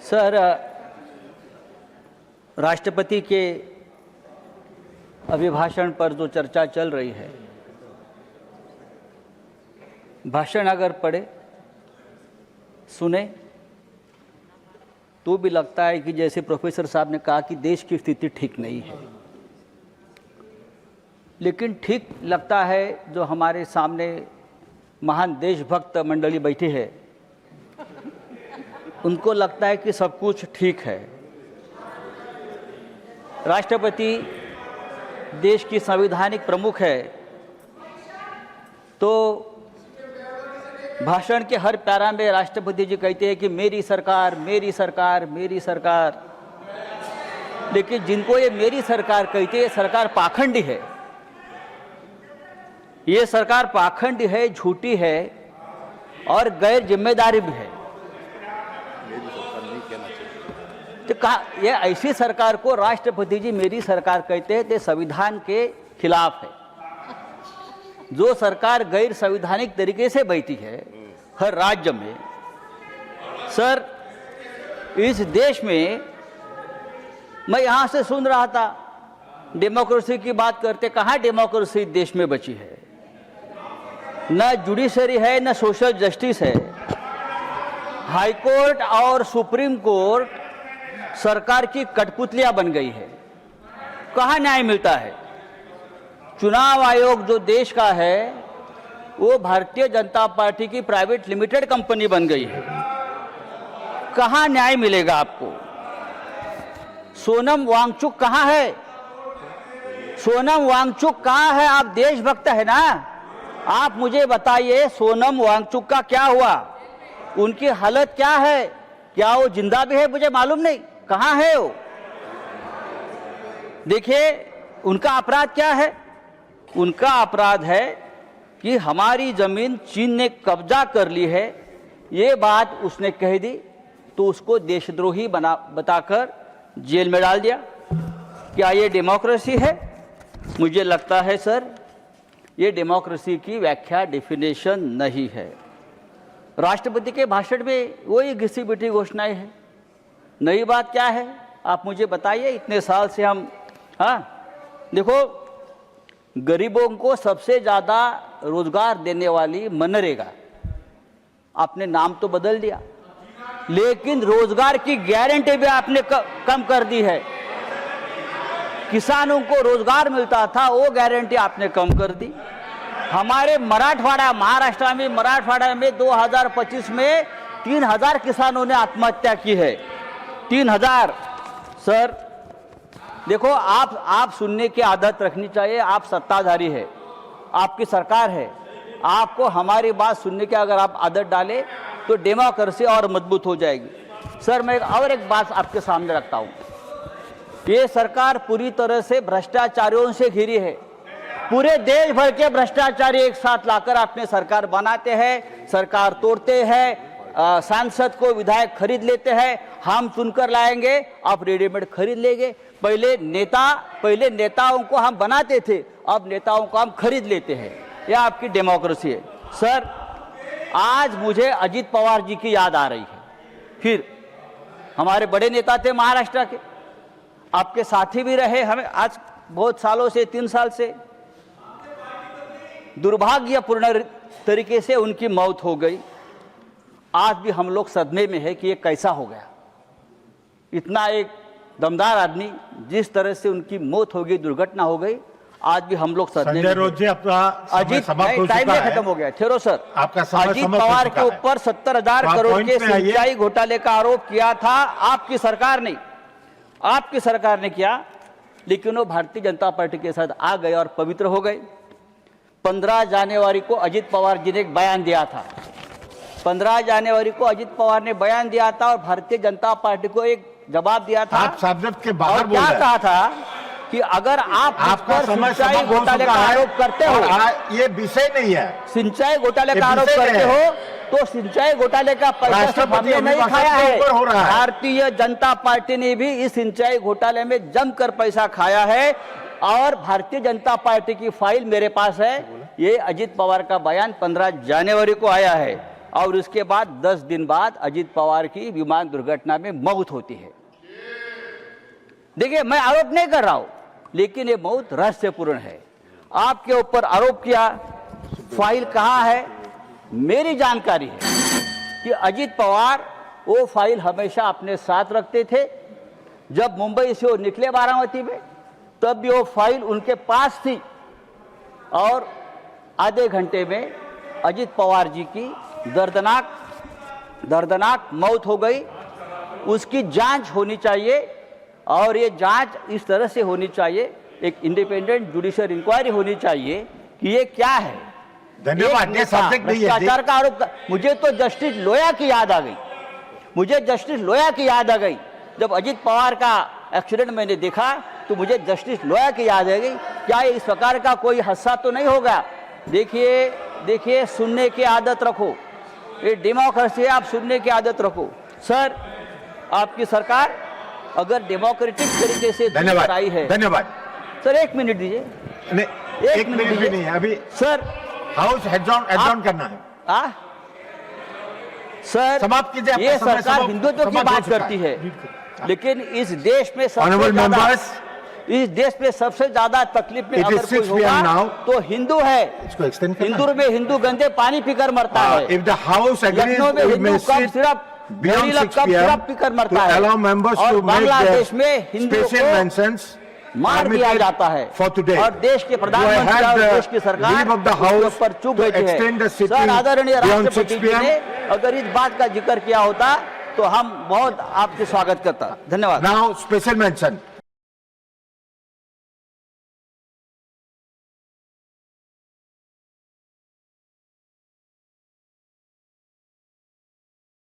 Sir, राष्ट्रपति के अभिभाषण पर जो चर्चा चल रही है, भाषण अगर पढ़े सुने तो भी लगता है कि जैसे प्रोफेसर साहब ने कहा कि देश की स्थिति ठीक नहीं है। लेकिन ठीक लगता है जो हमारे सामने महान देशभक्त मंडली बैठी है, उनको लगता है कि सब कुछ ठीक है। राष्ट्रपति देश की संवैधानिक प्रमुख है, तो भाषण के हर पैरा में राष्ट्रपति जी कहते हैं कि मेरी सरकार, मेरी सरकार, मेरी सरकार। लेकिन जिनको ये मेरी सरकार कहते हैं, सरकार पाखंडी है। ये सरकार पाखंडी है, झूठी है और गैर जिम्मेदारी भी है। तो कहा ये ऐसी सरकार को राष्ट्रपति जी मेरी सरकार कहते हैं, तो संविधान के खिलाफ है। जो सरकार गैर संवैधानिक तरीके से बैठी है हर राज्य में, सर इस देश में मैं यहाँ से सुन रहा था डेमोक्रेसी की बात करते, कहाँ डेमोक्रेसी देश में बची है? न जुडिशरी है, न सोशल जस्टिस है। हाई कोर्ट और सुप्रीम कोर्ट सरकार की कठपुतलियां बन गई है। कहाँ न्याय मिलता है? चुनाव आयोग जो देश का है वो भारतीय जनता पार्टी की प्राइवेट लिमिटेड कंपनी बन गई है। कहाँ न्याय मिलेगा आपको? सोनम वांगचुक कहाँ है? सोनम वांगचुक कहाँ है? आप देशभक्त है ना, आप मुझे बताइए सोनम वांगचुक का क्या हुआ? उनकी हालत क्या है? क्या वो जिंदा भी है? मुझे मालूम नहीं, कहाँ है वो? देखिए उनका अपराध क्या है? उनका अपराध है कि हमारी जमीन चीन ने कब्जा कर ली है। ये बात उसने कह दी तो उसको देशद्रोही बताकर जेल में डाल दिया। क्या ये डेमोक्रेसी है? मुझे लगता है सर ये डेमोक्रेसी की व्याख्या, डेफिनेशन नहीं है। राष्ट्रपति के भाषण में वही घिसी पिटी घोषणाएं हैं। नई बात क्या है आप मुझे बताइए। इतने साल से हम देखो गरीबों को सबसे ज़्यादा रोजगार देने वाली मनरेगा, आपने नाम तो बदल दिया, लेकिन रोजगार की गारंटी भी आपने कम कर दी है। किसानों को रोजगार मिलता था वो गारंटी आपने कम कर दी। हमारे मराठवाड़ा, महाराष्ट्र में मराठवाड़ा में 2025 में 3000 किसानों ने आत्महत्या की है। 3000। सर देखो आप सुनने की आदत रखनी चाहिए। आप सत्ताधारी है, आपकी सरकार है, आपको हमारी बात सुनने की अगर आप आदत डालें तो डेमोक्रेसी और मजबूत हो जाएगी। सर मैं और एक बात आपके सामने रखता हूँ। ये सरकार पूरी तरह से भ्रष्टाचारियों से घिरी है। पूरे देश भर के भ्रष्टाचारी एक साथ लाकर अपने सरकार बनाते हैं, सरकार तोड़ते हैं, सांसद को विधायक खरीद लेते हैं। हम चुनकर लाएंगे, आप रेडीमेड खरीद लेंगे। पहले नेताओं को हम बनाते थे, अब नेताओं को हम खरीद लेते हैं। यह आपकी डेमोक्रेसी है। सर आज मुझे अजित पवार जी की याद आ रही है। फिर हमारे बड़े नेता थे महाराष्ट्र के, आपके साथी भी रहे हमें आज बहुत सालों से, 3 साल से। दुर्भाग्यपूर्ण तरीके से उनकी मौत हो गई। आज भी हम लोग सदमे में है कि ये कैसा हो गया। इतना एक दमदार आदमी, जिस तरह से उनकी मौत हो गई, दुर्घटना हो गई, आज भी हम लोग सदमे में। अजीत टाइम में खत्म हो गया, ठहरो सर। अजीत पवार के ऊपर 70,000 करोड़ के सिंचाई घोटाले का आरोप किया था आपकी सरकार ने, आपकी सरकार ने किया। लेकिन वो भारतीय जनता पार्टी के साथ आ गए और पवित्र हो गए। 15 जनवरी को अजित पवार जी ने एक बयान दिया था। 15 जनवरी को अजित पवार ने बयान दिया था और भारतीय जनता पार्टी को एक जवाब दिया था। आप सब्जेक्ट के बाहर बोल रहे हैं। क्या कहा था कि अगर आप सिंचाई घोटाले का आरोप करते हो, ये विषय नहीं है, सिंचाई घोटाले का आरोप करते हो तो सिंचाई घोटाले का पैसा हमने नहीं खाया है। भारतीय जनता पार्टी ने भी इस सिंचाई घोटाले में जमकर पैसा खाया है और भारतीय जनता पार्टी की फाइल मेरे पास है। ये अजित पवार का बयान 15 जनवरी को आया है। और उसके बाद 10 दिन बाद अजीत पवार की विमान दुर्घटना में मौत होती है। देखिए, मैं आरोप नहीं कर रहा हूं, लेकिन ये मौत रहस्यपूर्ण है। आपके ऊपर आरोप किया, फाइल कहाँ है? मेरी जानकारी है कि अजीत पवार वो फाइल हमेशा अपने साथ रखते थे। जब मुंबई से वो निकले बारामती में, तब भी वो फाइल उनके पास थी और आधे घंटे में अजीत पवार जी की दर्दनाक मौत हो गई। उसकी जांच होनी चाहिए और ये जांच इस तरह से होनी चाहिए, एक इंडिपेंडेंट जुडिशियल इंक्वायरी होनी चाहिए कि ये क्या है। धन्यवाद। ये सब्जेक्ट नहीं है। भ्रष्टाचार का आरोप मुझे तो जस्टिस लोया की याद आ गई। मुझे जस्टिस लोया की याद आ गई। जब अजीत पवार का एक्सीडेंट मैंने देखा तो मुझे जस्टिस लोया की याद आ गई। क्या इस प्रकार का कोई हादसा तो नहीं होगा? देखिए, सुनने की आदत रखो। ये डेमोक्रेसी है, आप सुनने की आदत रखो। सर, आपकी सरकार अगर डेमोक्रेटिक तरीके से धन्यवाद आई है। धन्यवाद सर, 1 मिनट दीजिए। नहीं, 1 मिनट भी नहीं है अभी। सर, हाउस एडजॉर्न करना है। सर, समाप्त कीजिए। ये सरकार हिंदुत्व की बात करती है, लेकिन इस देश में सबसे ज्यादा तकलीफ में अगर कोई होगा तो हिंदू है। इंदौर में हिंदू गंदे पानी पीकर मरता है। लखनऊ में हिंदू कप सिर्फ पीकर मरता है और बांग्लादेश में हिंदू को मार दिया जाता है। और देश के प्रधानमंत्री और देश की सरकार उसके ऊपर चुप बैठी है। सर, आदरणीय राष्ट्रपति जी ने अगर इस बात का जिक्र किया होता तो हम बहुत आपके स्वागत करता। धन्यवाद। Now special mention